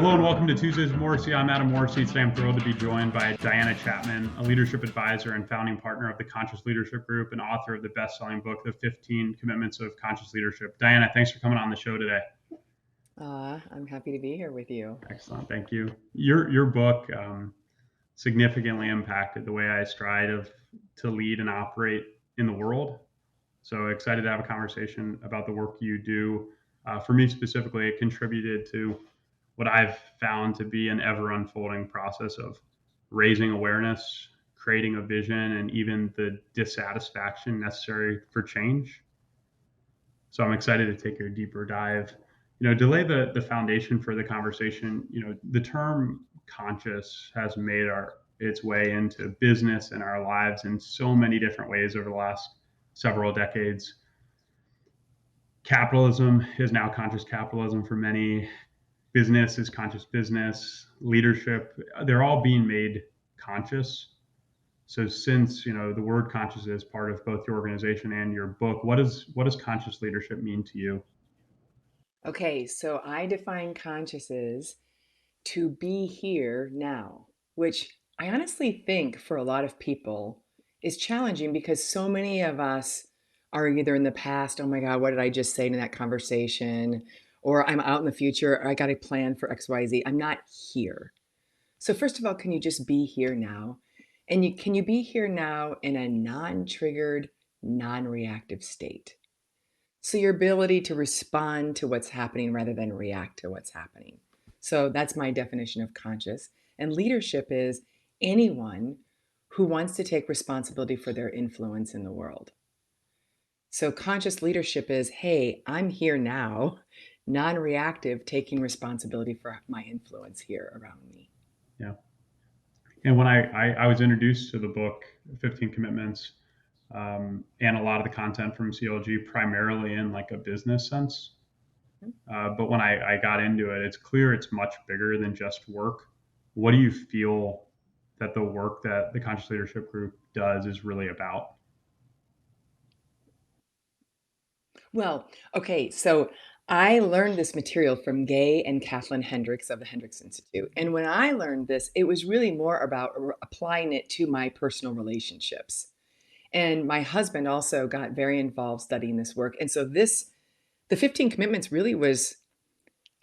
Hello and welcome to Tuesdays with Morrissey. I'm Adam Morrissey. Today I'm thrilled to be joined by Diana Chapman, a leadership advisor and founding partner of the Conscious Leadership Group and author of the best-selling book, The 15 Commitments of Conscious Leadership. Diana, thanks for coming on the show today. I'm happy to be here with you. Excellent. Thank you. Your book significantly impacted the way I strive to lead and operate in the world. So excited to have a conversation about the work you do. For me specifically, it contributed to what I've found to be an ever unfolding process of raising awareness, creating a vision, and even the dissatisfaction necessary for change. So I'm excited to take a deeper dive. To lay the foundation for the conversation, the term conscious has made its way into business and our lives in so many different ways over the last several decades. Capitalism is now conscious capitalism for many. Business is conscious business. Leadership, they're all being made conscious. So since the word conscious is part of both your organization and your book, what does conscious leadership mean to you? Okay, so I define conscious as to be here now, which I honestly think for a lot of people is challenging because so many of us are either in the past, oh my God, what did I just say in that conversation? Or I'm out in the future, or I got a plan for XYZ. I'm not here. So, first of all, can you just be here now? And can you be here now in a non triggered, non reactive state? So your ability to respond to what's happening rather than react to what's happening. So that's my definition of conscious. And leadership is anyone who wants to take responsibility for their influence in the world. So conscious leadership is, hey, I'm here now, non reactive, taking responsibility for my influence here around me. Yeah. And when I was introduced to the book, 15 Commitments, and a lot of the content from CLG primarily in like a business sense. But when I got into it, it's clear it's much bigger than just work. What do you feel that the work that the Conscious Leadership Group does is really about? Well, okay, so I learned this material from Gay and Kathleen Hendricks of the Hendricks Institute. And when I learned this, it was really more about applying it to my personal relationships. And my husband also got very involved studying this work. And so the 15 commitments really was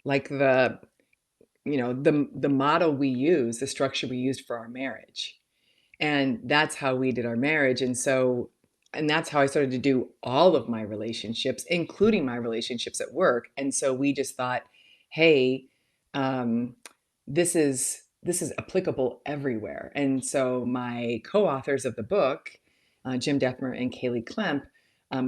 like the model we use, the structure we used for our marriage. And that's how we did our marriage. And that's how I started to do all of my relationships, including my relationships at work. And so we just thought, hey, um, this is applicable everywhere. And so my co-authors of the book, Jim Dethmer and Kaylee Klemp,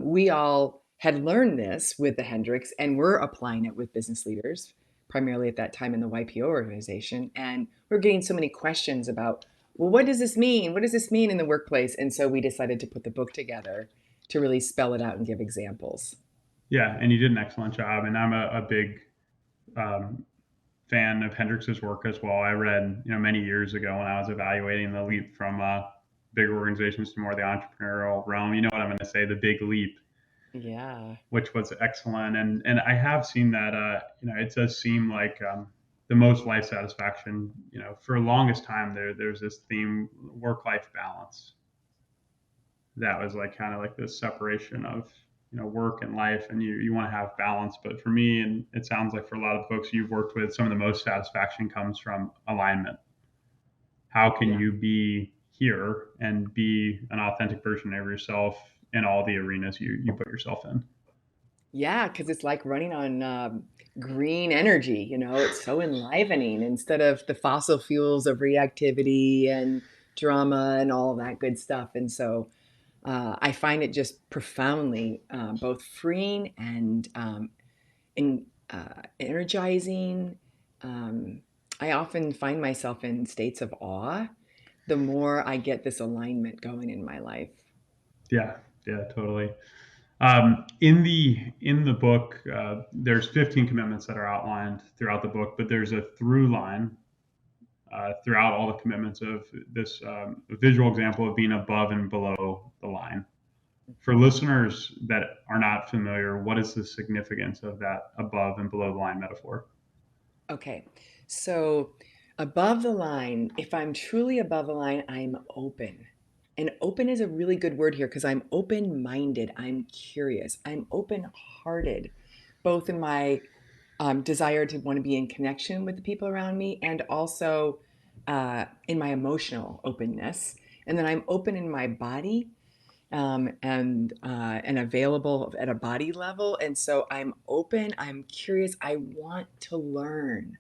we all had learned this with the Hendricks, and we're applying it with business leaders, primarily at that time in the YPO organization. And we're getting so many questions about, well, what does this mean? What does this mean in the workplace? And so we decided to put the book together to really spell it out and give examples. Yeah, and you did an excellent job. And I'm a big um, fan of Hendrix's work as well. I read, many years ago when I was evaluating the leap from bigger organizations to more the entrepreneurial realm. You know what I'm going to say, the big leap, Yeah. which was excellent. And I have seen that. It does seem like the most life satisfaction. For the longest time there's this theme, work life balance. That was like kind of like this separation of work and life, and you want to have balance. But for me, and it sounds like for a lot of folks you've worked with, some of the most satisfaction comes from alignment. How can Yeah. you be here and be an authentic version of yourself in all the arenas you put yourself in? Yeah, because it's like running on green energy, it's so enlivening instead of the fossil fuels of reactivity and drama and all that good stuff. And so I find it just profoundly both freeing and energizing. Um, I often find myself in states of awe the more I get this alignment going in my life. Yeah, yeah, totally. In the book, there's 15 commitments that are outlined throughout the book, but there's a through line throughout all the commitments of this visual example of being above and below the line. For listeners that are not familiar, what is the significance of that above and below the line metaphor? Okay. So above the line, if I'm truly above the line, I'm open. And open is a really good word here because I'm open minded. I'm curious. I'm open hearted, both in my desire to want to be in connection with the people around me and also in my emotional openness. And then I'm open in my body and available at a body level. And so I'm open. I'm curious. I want to learn.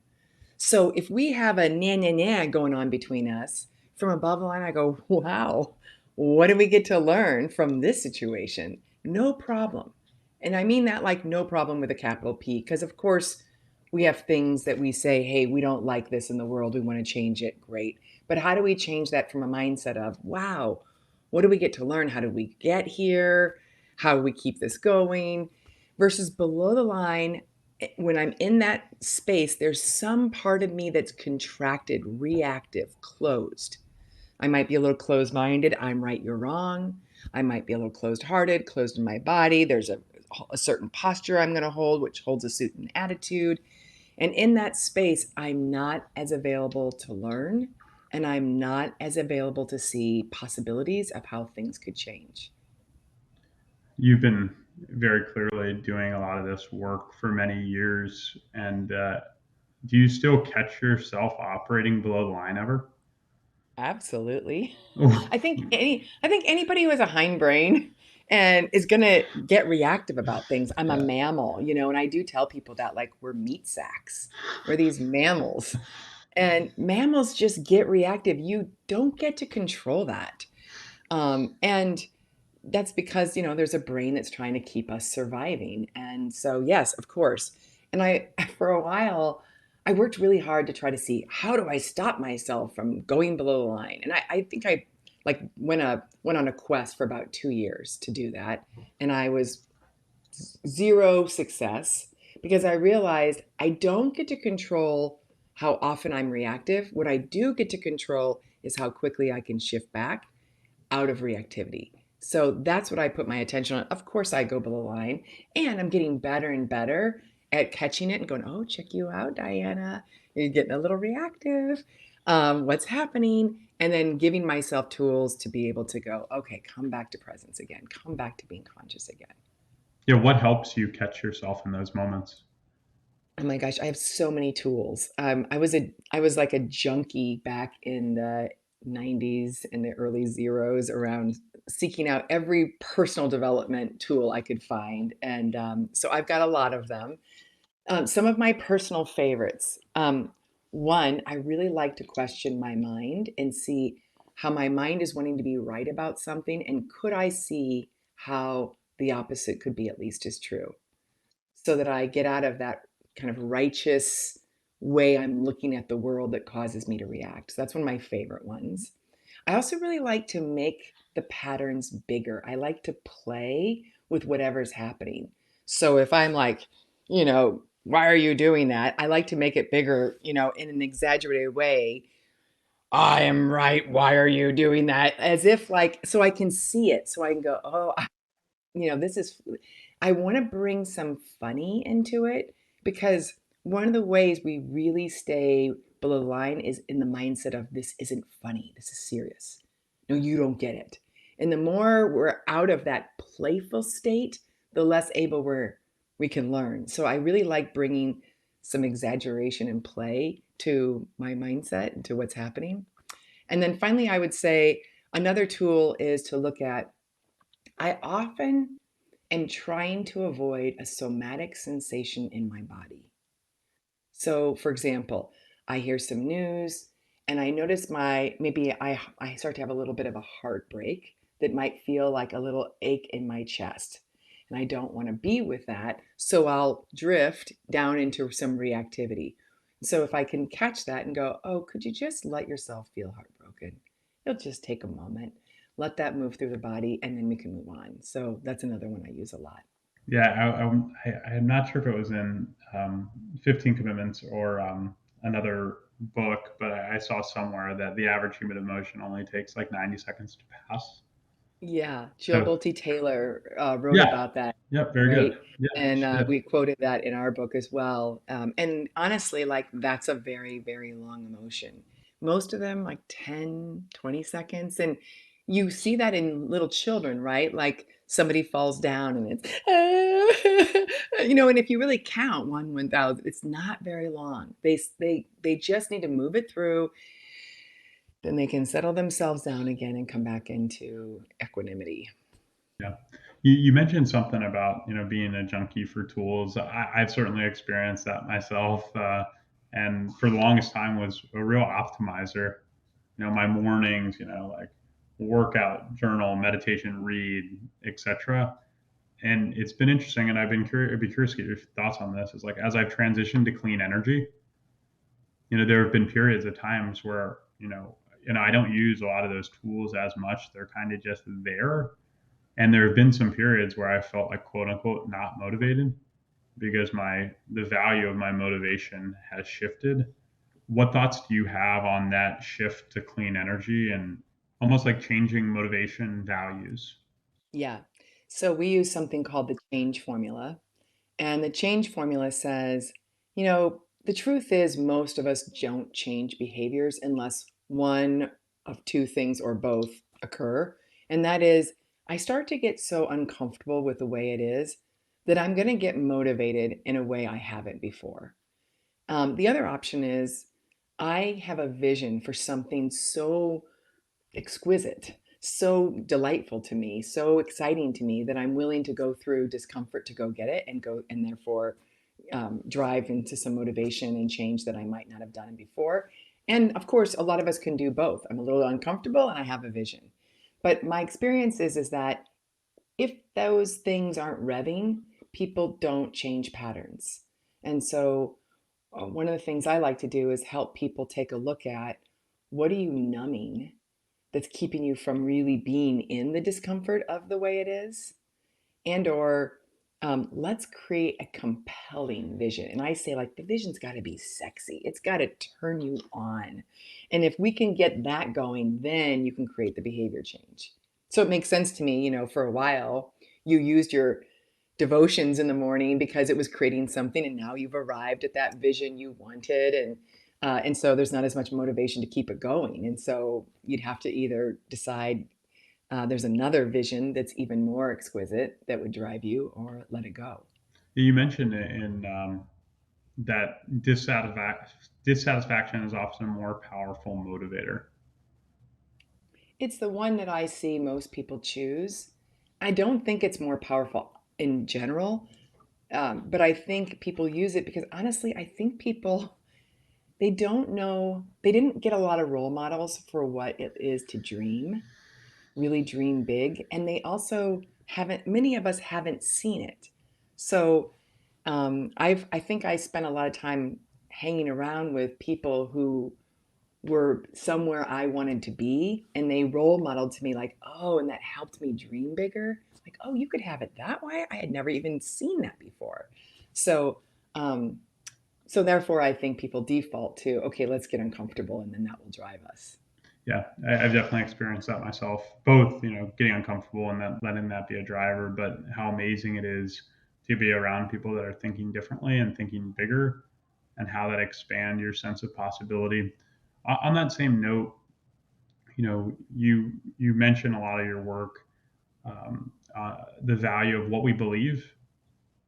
So if we have a na na na going on between us, from above the line, I go, wow, what do we get to learn from this situation? No problem. And I mean that like no problem with a capital P, because of course we have things that we say, hey, we don't like this in the world. We want to change it. Great. But how do we change that from a mindset of, wow, what do we get to learn? How do we get here? How do we keep this going? Versus below the line, when I'm in that space, there's some part of me that's contracted, reactive, closed. I might be a little closed minded. I'm right, you're wrong. I might be a little closed hearted, closed in my body. There's a certain posture I'm going to hold, which holds a certain attitude. And in that space, I'm not as available to learn and I'm not as available to see possibilities of how things could change. You've been very clearly doing a lot of this work for many years, and do you still catch yourself operating below the line ever? Absolutely. Oh, I think anybody who has a hindbrain and is gonna get reactive about things. I'm a yeah. mammal, and I do tell people that like we're meat sacks. We're these mammals. And mammals just get reactive. You don't get to control that. And that's because, there's a brain that's trying to keep us surviving. And so, yes, of course. And for a while, I worked really hard to try to see how do I stop myself from going below the line. And I think I like went on a quest for about 2 years to do that. And I was zero success because I realized I don't get to control how often I'm reactive. What I do get to control is how quickly I can shift back out of reactivity. So that's what I put my attention on. Of course, I go below the line, and I'm getting better and better at catching it and going, "Oh, check you out, Diana. You're getting a little reactive. What's happening?" And then giving myself tools to be able to go, "Okay, come back to presence again. Come back to being conscious again." Yeah, what helps you catch yourself in those moments? Oh my gosh, I have so many tools. I was like a junkie back in the 90s and the early zeros around seeking out every personal development tool I could find, and so I've got a lot of them. Some of my personal favorites. One, I really like to question my mind and see how my mind is wanting to be right about something, and could I see how the opposite could be at least as true so that I get out of that kind of righteous way I'm looking at the world that causes me to react. So that's one of my favorite ones. I also really like to make the patterns bigger. I like to play with whatever's happening. So if I'm like, why are you doing that? I like to make it bigger, in an exaggerated way. I am right. Why are you doing that? As if like, so I can see it. So I can go, oh, this is I wanna bring some funny into it because one of the ways we really stay below the line is in the mindset of, "This isn't funny, this is serious. No, you don't get it." And the more we're out of that playful state, the less able we can learn. So I really like bringing some exaggeration and play to my mindset and to what's happening. And then finally, I would say another tool is to look at I often am trying to avoid a somatic sensation in my body. So, for example, I hear some news and I notice maybe I start to have a little bit of a heartbreak that might feel like a little ache in my chest. And I don't want to be with that. So I'll drift down into some reactivity. So if I can catch that and go, oh, could you just let yourself feel heartbroken? It'll just take a moment. Let that move through the body and then we can move on. So that's another one I use a lot. Yeah, I'm not sure if it was in 15 Commitments or another book, but I saw somewhere that the average human emotion only takes like 90 seconds to pass. Yeah, Joe So, Bolte Taylor wrote yeah, about that. Yep, very good. right? Yeah, And she did. we quoted that in our book as well. And honestly, like that's a very, very long emotion. Most of them like 10, 20 seconds. And you see that in little children, right? Like somebody falls down and it's, and if you really count 1,000, it's not very long. They just need to move it through, then they can settle themselves down again and come back into equanimity. Yeah. You mentioned something about, being a junkie for tools. I've certainly experienced that myself, and for the longest time was a real optimizer. My mornings, like workout, journal, meditation, read, etc. And it's been interesting, and I'd be curious to get your thoughts on this. Is like as I've transitioned to clean energy, there have been periods of times where, I don't use a lot of those tools as much. They're kind of just there, and there have been some periods where I felt like quote unquote not motivated because the value of my motivation has shifted. What thoughts do you have on that shift to clean energy and almost like changing motivation values? Yeah. So we use something called the change formula. And the change formula says, the truth is most of us don't change behaviors unless one of two things or both occur. And that is, I start to get so uncomfortable with the way it is that I'm going to get motivated in a way I haven't before. The other option is, I have a vision for something so exquisite, so delightful to me, so exciting to me that I'm willing to go through discomfort to go get it and go, and therefore drive into some motivation and change that I might not have done before. And of course, a lot of us can do both. I'm a little uncomfortable and I have a vision. But my experience is that if those things aren't revving, people don't change patterns. And so one of the things I like to do is help people take a look at, what are you numbing that's keeping you from really being in the discomfort of the way it is? And or let's create a compelling vision. And I say, like, the vision's got to be sexy, it's got to turn you on. And if we can get that going, then you can create the behavior change. So it makes sense to me, for a while you used your devotions in the morning because it was creating something, and now you've arrived at that vision you wanted. And so there's not as much motivation to keep it going, and so you'd have to either decide there's another vision that's even more exquisite that would drive you, or let it go. You mentioned it in that dissatisfaction is often a more powerful motivator. It's the one that I see most people choose. I don't think it's more powerful in general, but I think people use it because honestly, I think people, they don't know, they didn't get a lot of role models for what it is to dream, really dream big. And they also haven't, many of us haven't seen it. So I think I spent a lot of time hanging around with people who were somewhere I wanted to be, and they role modeled to me like, oh, and that helped me dream bigger. Like, oh, you could have it that way. I had never even seen that before. So, um, so therefore, I think people default to, okay, let's get uncomfortable, and then that will drive us. Yeah, I've definitely experienced that myself. Both, getting uncomfortable and then letting that be a driver, but how amazing it is to be around people that are thinking differently and thinking bigger, and how that expand your sense of possibility. On that same note, you mentioned a lot of your work, the value of what we believe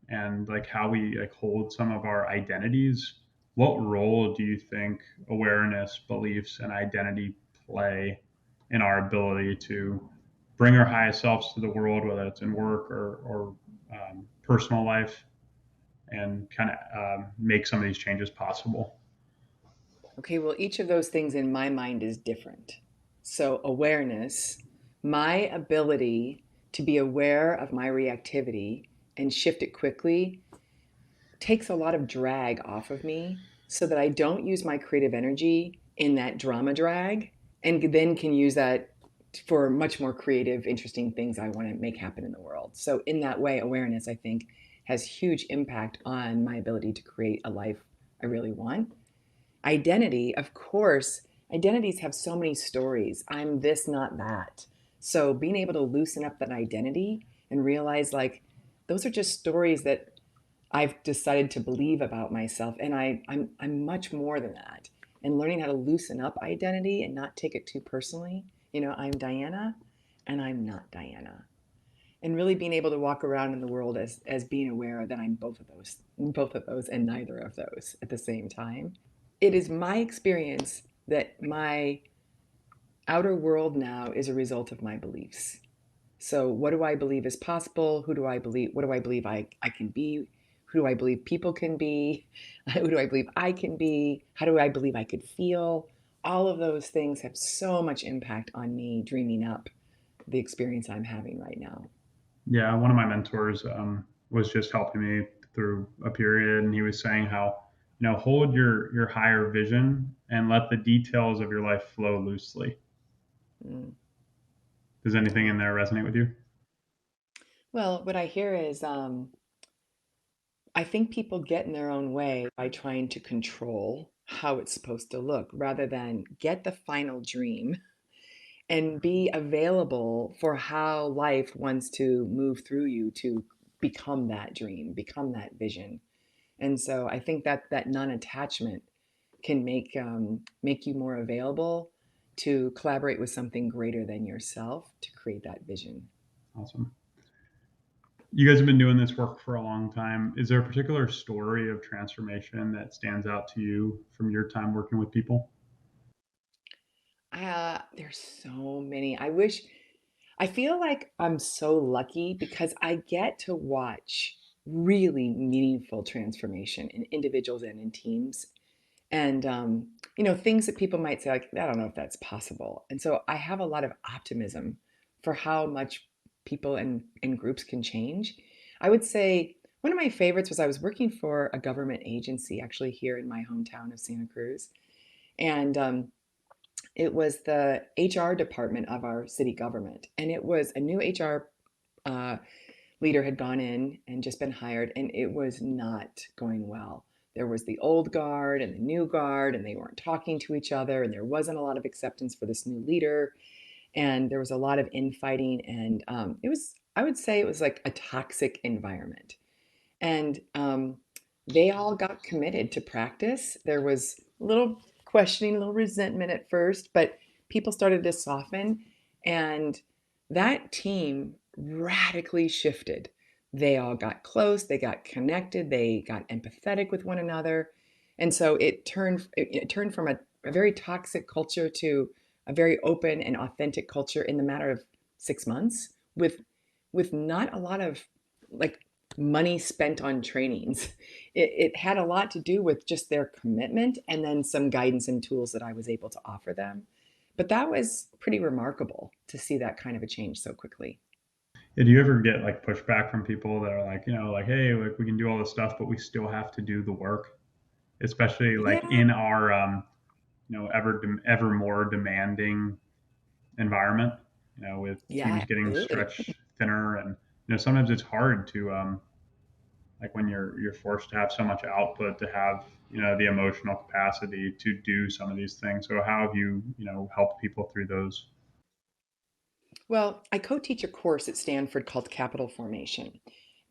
and like how we like hold some of our identities. What role do you think awareness, beliefs, and identity play in our ability to bring our highest selves to the world, whether it's in work or personal life, and kind of make some of these changes possible? Okay, well, each of those things in my mind is different. So, awareness, my ability to be aware of my reactivity and shift it quickly, takes a lot of drag off of me so that I don't use my creative energy in that drama drag, and then can use that for much more creative, interesting things I want to make happen in the world. So, in that way, awareness, I think, has huge impact on my ability to create a life I really want. Identity, of course, identities have so many stories. I'm this, not that. So, being able to loosen up that identity and realize, like, those are just stories that I've decided to believe about myself. And I'm much more than that. And learning how to loosen up identity and not take it too personally. I'm Diana and I'm not Diana. And really being able to walk around in the world as being aware that I'm both of those and neither of those at the same time. It is my experience that my outer world now is a result of my beliefs. So, what do I believe is possible? Who do I believe? What do I believe I can be? Who do I believe people can be? Who do I believe I can be? How do I believe I could feel? All of those things have so much impact on me dreaming up the experience I'm having right now. Yeah, one of my mentors was just helping me through a period, and he was saying how hold your higher vision and let the details of your life flow loosely. Mm. Does anything in Yeah. there resonate with you? Well, what I hear is I think people get in their own way by trying to control how it's supposed to look rather than get the final dream and be available for how life wants to move through you to become that dream, become that vision. And so I think that that non-attachment can make you more available to collaborate with something greater than yourself to create that vision. Awesome. You guys have been doing this work for a long time. Is there a particular story of transformation that stands out to you from your time working with people? There's so many. I feel like I'm so lucky because I get to watch really meaningful transformation in individuals and in teams. And, things that people might say, like, I don't know if that's possible. And so I have a lot of optimism for how much people and groups can change. I would say one of my favorites was I was working for a government agency actually here in my hometown of Santa Cruz. And it was the HR department of our city government. And it was a new HR uh, leader had gone in and just been hired, and it was not going well. There was the old guard and the new guard, and they weren't talking to each other, and there wasn't a lot of acceptance for this new leader, and there was a lot of infighting, and I would say, it was like a toxic environment. And they all got committed to practice. There was a little questioning, a little resentment at first, but people started to soften. And that team radically shifted. They all got close, they got connected, they got empathetic with one another. And so it turned from a very toxic culture to a very open and authentic culture in the matter of 6 months with not a lot of like money spent on trainings. It had a lot to do with just their commitment and then some guidance and tools that I was able to offer them. But that was pretty remarkable to see that kind of a change so quickly. Yeah, do you ever get like pushback from people that are like, like, hey, like we can do all this stuff, but we still have to do the work, especially like Yeah, in our, ever more demanding environment, with yeah, teams getting absolutely. stretched thinner, and sometimes it's hard to, like when you're forced to have so much output to have the emotional capacity to do some of these things. So how have you helped people through those? Well, I co teach a course at Stanford called Capital Formation.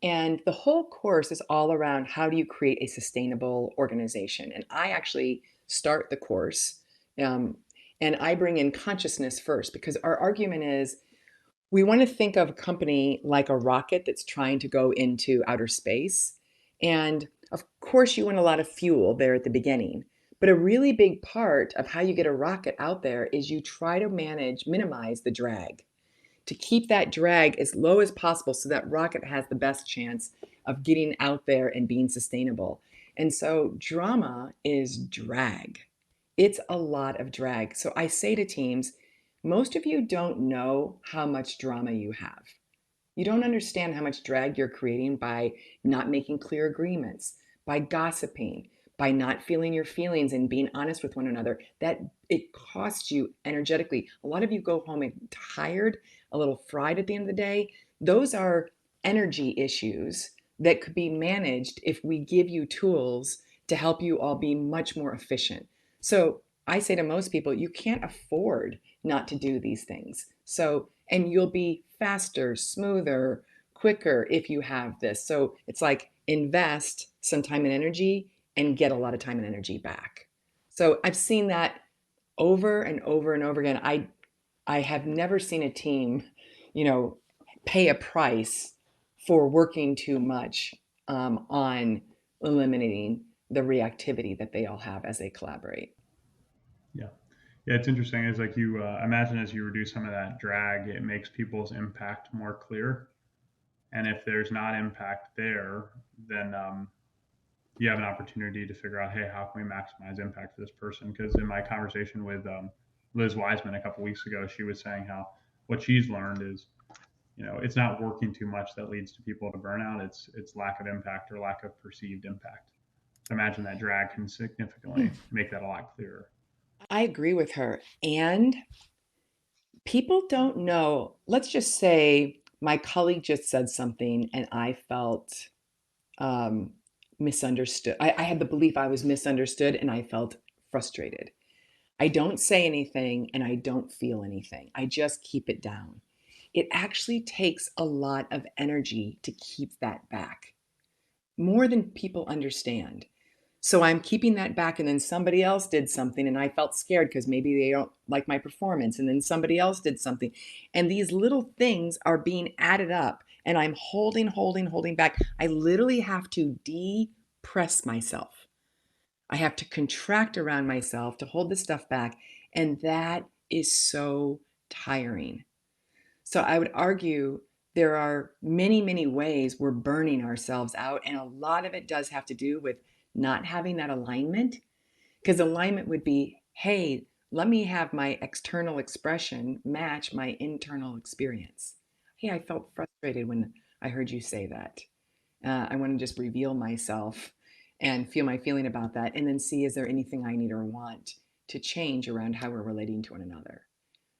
And the whole course is all around how do you create a sustainable organization. And I actually start the course um, and I bring in consciousness first because our argument is we want to think of a company like a rocket that's trying to go into outer space. And of course, you want a lot of fuel there at the beginning. But a really big part of how you get a rocket out there is you try to minimize the drag to keep that drag as low as possible so that rocket has the best chance of getting out there and being sustainable. And so drama is drag. It's a lot of drag. So I say to teams, most of you don't know how much drama you have. You don't understand how much drag you're creating by not making clear agreements, by gossiping, by not feeling your feelings and being honest with one another. That it costs you energetically. A lot of you go home and tired, a little fried at the end of the day. Those are energy issues that could be managed if we give you tools to help you all be much more efficient. So I say to most people, you can't afford not to do these things. So, and you'll be faster, smoother, quicker if you have this. So it's like invest some time and energy and get a lot of time and energy back. So I've seen that over and over and over again. I have never seen a team, you know, pay a price for working too much on eliminating the reactivity that they all have as they collaborate. Yeah. Yeah, it's interesting. It's like you imagine as you reduce some of that drag, it makes people's impact more clear. And if there's not impact there, then you have an opportunity to figure out, hey, how can we maximize impact for this person? Because in my conversation with Liz Wiseman a couple weeks ago, she was saying how what she's learned is, it's not working too much that leads to people to burnout. It's lack of impact or lack of perceived impact. So imagine that drag can significantly make that a lot clearer. I agree with her. And people don't know. Let's just say my colleague just said something and I felt um, misunderstood. I had the belief I was misunderstood and I felt frustrated. I don't say anything and I don't feel anything. I just keep it down. It actually takes a lot of energy to keep that back, more than people understand. So I'm keeping that back, and then somebody else did something, and I felt scared because maybe they don't like my performance, and then somebody else did something. And these little things are being added up, and I'm holding back. I literally have to depress myself. I have to contract around myself to hold this stuff back. And that is so tiring. So I would argue there are many, many ways we're burning ourselves out. And a lot of it does have to do with not having that alignment. Because alignment would be, hey, let me have my external expression match my internal experience. Hey, I felt frustrated when I heard you say that. I want to just reveal myself and feel my feeling about that, and then see is there anything I need or want to change around how we're relating to one another.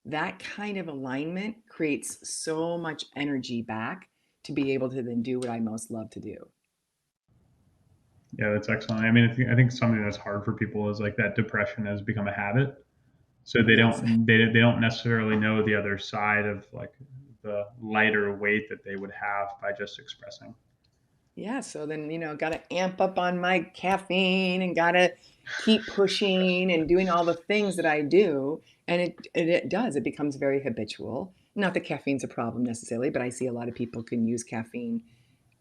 That kind of alignment creates so much energy back to be able to then do what I most love to do. Yeah, that's excellent. I mean, I think something that's hard for people is like that depression has become a habit. So It they is. don't they don't necessarily know the other side of like the lighter weight that they would have by just expressing. Yeah, so then, got to amp up on my caffeine and got to keep pushing and doing all the things that I do. And it does, it becomes very habitual. Not that caffeine's a problem necessarily, but I see a lot of people can use caffeine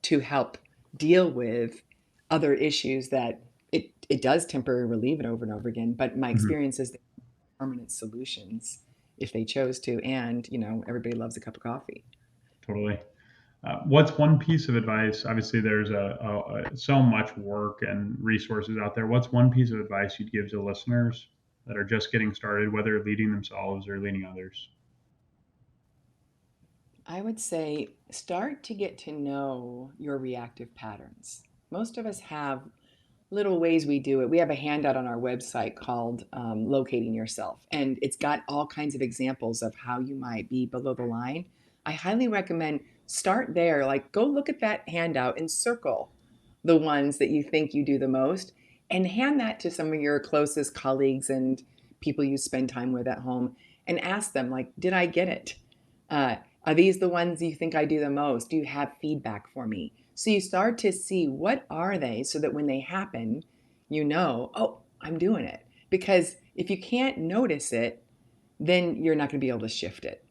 to help deal with other issues that it does temporarily relieve it over and over again. But my Mhm. experience is they are permanent solutions if they chose to. And, everybody loves a cup of coffee. Totally. What's one piece of advice? Obviously, there's so much work and resources out there. What's one piece of advice you'd give to listeners that are just getting started, whether leading themselves or leading others? I would say start to get to know your reactive patterns. Most of us have little ways we do it. We have a handout on our website called Locating Yourself, and it's got all kinds of examples of how you might be below the line. I highly recommend start there. Like, go look at that handout and circle the ones that you think you do the most, and hand that to some of your closest colleagues and people you spend time with at home, and ask them, like, did I get it? Uh, are these the ones you think I do the most? Do you have feedback for me? So you start to see what are they so that when they happen, oh, I'm doing it. Because if you can't notice it, then you're not going to be able to shift it.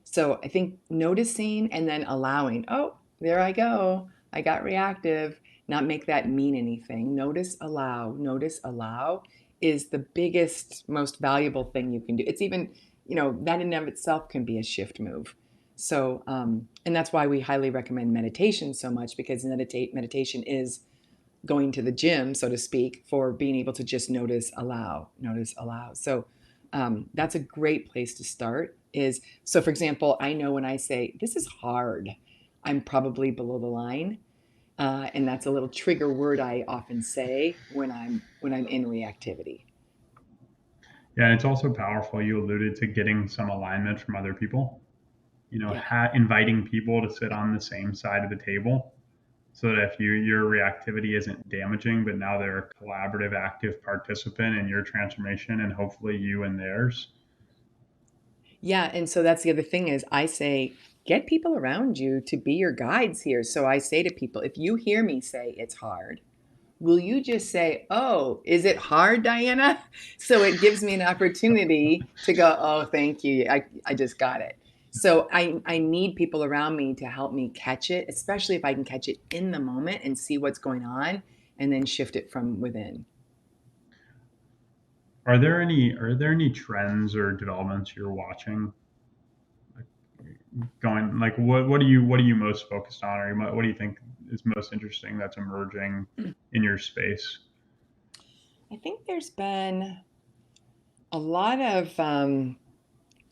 So I think noticing and then allowing, oh, there I go. I got reactive. Not make that mean anything. Notice, allow is the biggest, most valuable thing you can do. It's even, that in and of itself can be a shift move. So, and that's why we highly recommend meditation so much, because meditation is going to the gym, so to speak, for being able to just notice, allow. So that's a great place to start. Is so, for example, I know when I say this is hard, I'm probably below the line, and that's a little trigger word I often say when I'm in reactivity. Yeah, and it's also powerful. You alluded to getting some alignment from other people. Yeah. Inviting people to sit on the same side of the table, so that if your reactivity isn't damaging, but now they're a collaborative, active participant in your transformation, and hopefully you and theirs. Yeah, and so that's the other thing is I say get people around you to be your guides here. So I say to people, if you hear me say it's hard, will you just say, "Oh, is it hard, Diana?" So it gives me an opportunity to go, "Oh, thank you. I just got it." So I need people around me to help me catch it, especially if I can catch it in the moment and see what's going on and then shift it from within. Are there any trends or developments you're watching, like, going, like, what are you most focused on, or what do you think is most interesting that's emerging in your space? I think there's been a lot of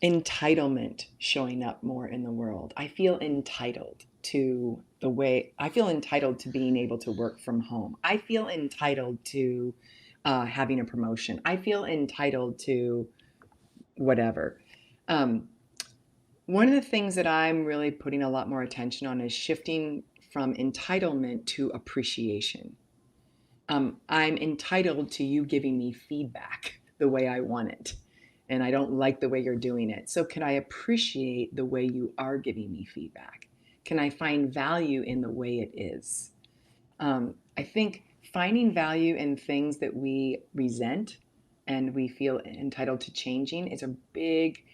entitlement showing up more in the world. I feel entitled to I feel entitled to being able to work from home. I feel entitled to having a promotion. I feel entitled to whatever. Um, One of the things that I'm really putting a lot more attention on is shifting from entitlement to appreciation. I'm entitled to you giving me feedback the way I want it. And I don't like the way you're doing it. So, can I appreciate the way you are giving me feedback? Can I find value in the way it is? I think finding value in things that we resent and we feel entitled to changing is a big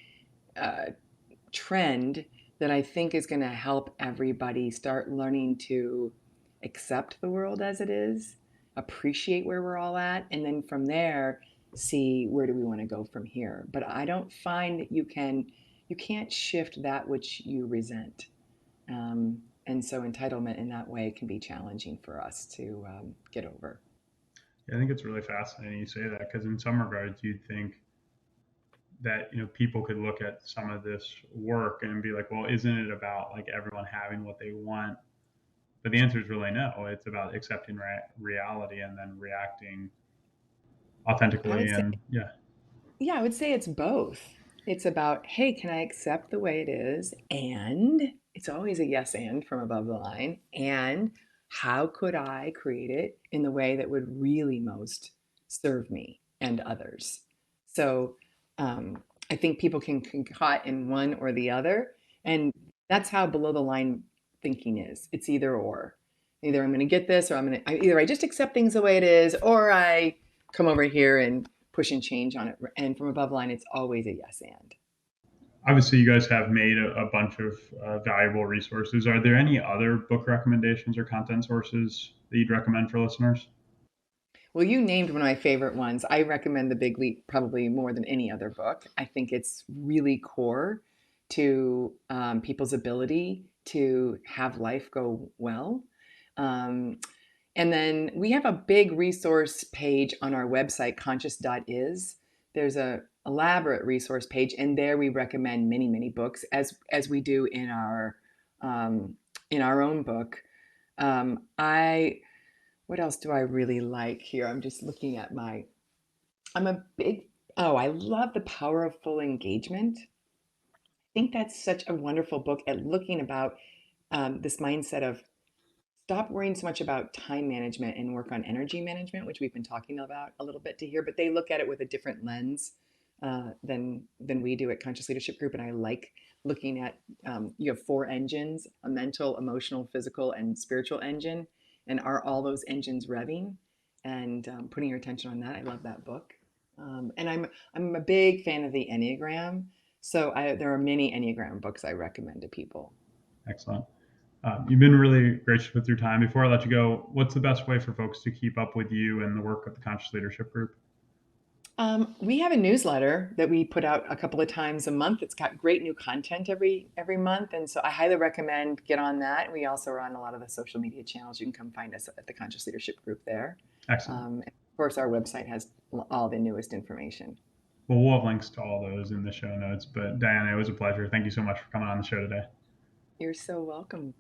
uh, trend that I think is going to help everybody start learning to accept the world as it is, appreciate where we're all at, and then from there see where do we want to go from here. But I don't find that you can't shift that which you resent. And so entitlement in that way can be challenging for us to get over. Yeah, I think it's really fascinating you say that, because in some regards you'd think that people could look at some of this work and be like, well, isn't it about like everyone having what they want? But the answer is really no. It's about accepting reality and then reacting I authentically. would say And yeah, Yeah, I would say it's both. It's about, hey, can I accept the way it is? And it's always a yes and from above the line. And how could I create it in the way that would really most serve me and others? So I think people can caught in one or the other. And that's how below the line thinking is. It's either or. Either I'm going to get this or either I just accept things the way it is, or I come over here and push and change on it. And from above line, it's always a yes and. obviously you guys have made a bunch of valuable resources. Are there any other book recommendations or content sources that you'd recommend for listeners? Well, you named one of my favorite ones. I recommend The Big Leap probably more than any other book. I think it's really core to people's ability to have life go well. Um, and then we have a big resource page on our website, conscious.is. There's a elaborate resource page, and there we recommend many, many books, as we do um, in our own book. I What else do I really like here? I'm just looking at I'm a big, oh, I love The Power of Full Engagement. I think that's such a wonderful book at looking about this mindset of stop worrying so much about time management and work on energy management, which we've been talking about a little bit to here, but they look at it with a different lens than we do at Conscious Leadership Group. And I like looking at you have four engines: a mental, emotional, physical, and spiritual engine. And are all those engines revving? And putting your attention on that. I love that book. And I'm a big fan of the Enneagram. So there are many Enneagram books I recommend to people. Excellent. You've been really gracious with your time. Before I let you go, what's the best way for folks to keep up with you and the work of the Conscious Leadership Group? We have a newsletter that we put out a couple of times a month. It's got great new content every month, and so I highly recommend get on that. We also are on a lot of the social media channels. You can come find us at the Conscious Leadership Group there. Excellent. And of course, our website has all the newest information. Well, we'll have links to all those in the show notes. But Diana, it was a pleasure. Thank you so much for coming on the show today. You're so welcome.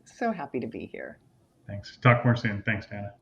So happy to be here. Thanks. Talk more soon. Thanks, Diana.